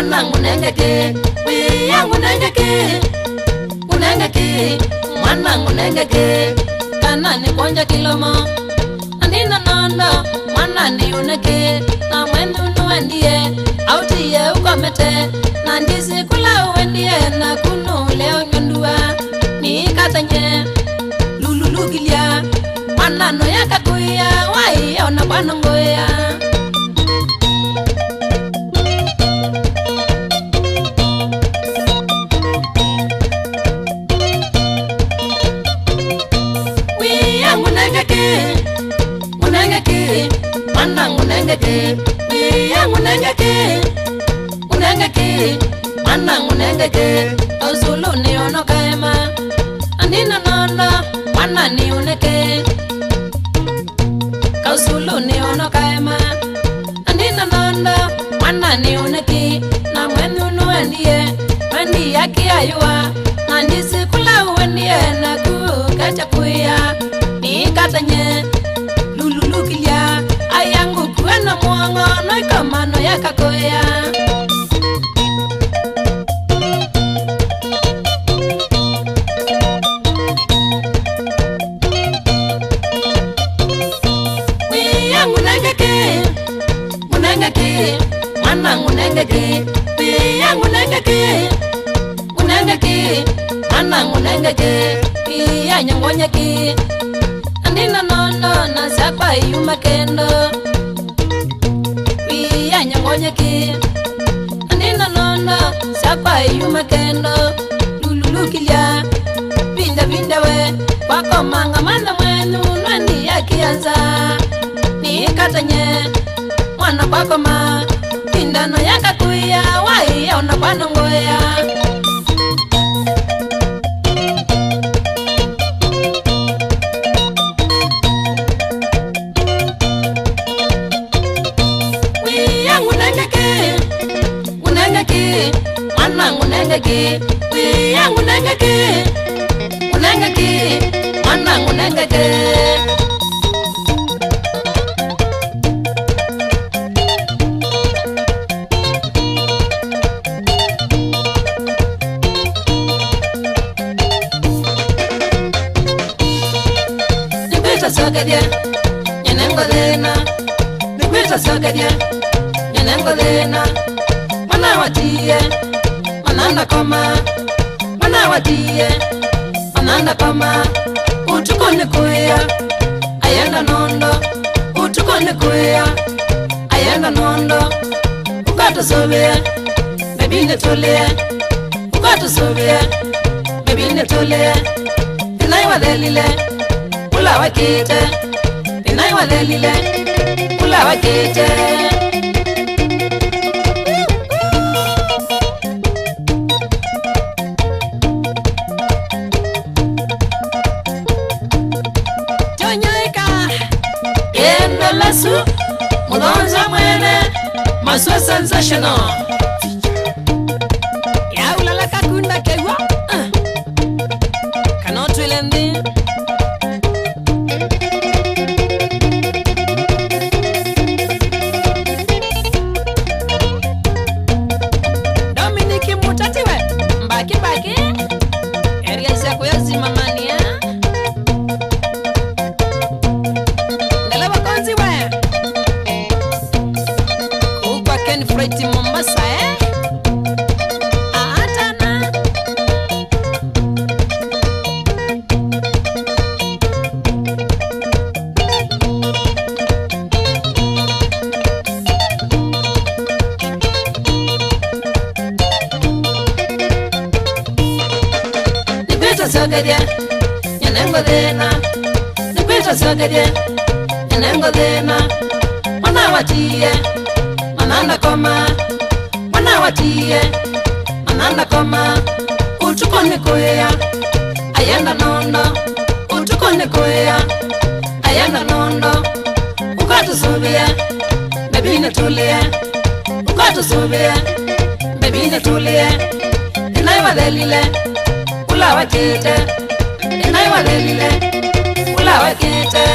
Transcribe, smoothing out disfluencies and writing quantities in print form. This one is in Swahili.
mwana ngunengeke wiya ngunengeke ngunengeke mwana ngunengeke kana ni konja kilomo andina nondo mwana ni uneke na mwenu nuendie auti ye ukomete na ndisi kula uendie na kunu leo nyondua ni katanye lululugilia mwana no yakakuya wai ona bwana ngoya ngunengeke mwana ngunengeke wiya ngunengeke ngunengeke mwana ngunengeke ausulu ni ono kaema andina nondo mwana ni uneke kausulu ni ono kaema andina nondo mwana ni uneki na mwenu nuendie wendi yaki ayua na ndisi kula uendie na kukacha kuya ni katanye lululugilia ayangu kuena mwango noikamano yakakoya wiya ngunengeke ngunengeke mwana ngunengeke wiya ngunengeke ngunengeke mwana ngunengeke wiya nyongonyeke andina nondo na sakwa yuma kendo wiya nyongonyeke andina nondo sakwa yuma kendo lululugilia binda we wako manga manda mwenu nani yakianza ni katanye mwana kwako ma pindano yakakuya wai ona bwana ngoya mwana ngunengeke wiya ngunengeke ngunengeke mwana ngunengeke nikwita sokadia nyenengodena nikwita sokadia nyenengodena mwana watie mananda koma mwana watie mananda koma utukone kuya ayenda nondo utukone kuya ayenda nondo ukato sobe bebine tole ukato sobe bebine tole dinai walelile ula wakite dinai walelile ula wakite Lasu, mulonza mwene, maswa sensational. Ya ulala kakunda kewa, kanotu ilendi. Dominiki mutatiwe, mbaki, area zako ya zimamania. Frighty Mombasa, Atana nikwita sokadia nyenengodena nikwita sokadia nyenengodena mwana watie mananda koma mwana watie mananda koma utukone kuya ayenda nondo utukone kuya ayenda nondo ukatusubia bebine tulie ukatusubia bebine tulie dinai walelile ula wakite dinai walelile ula wakite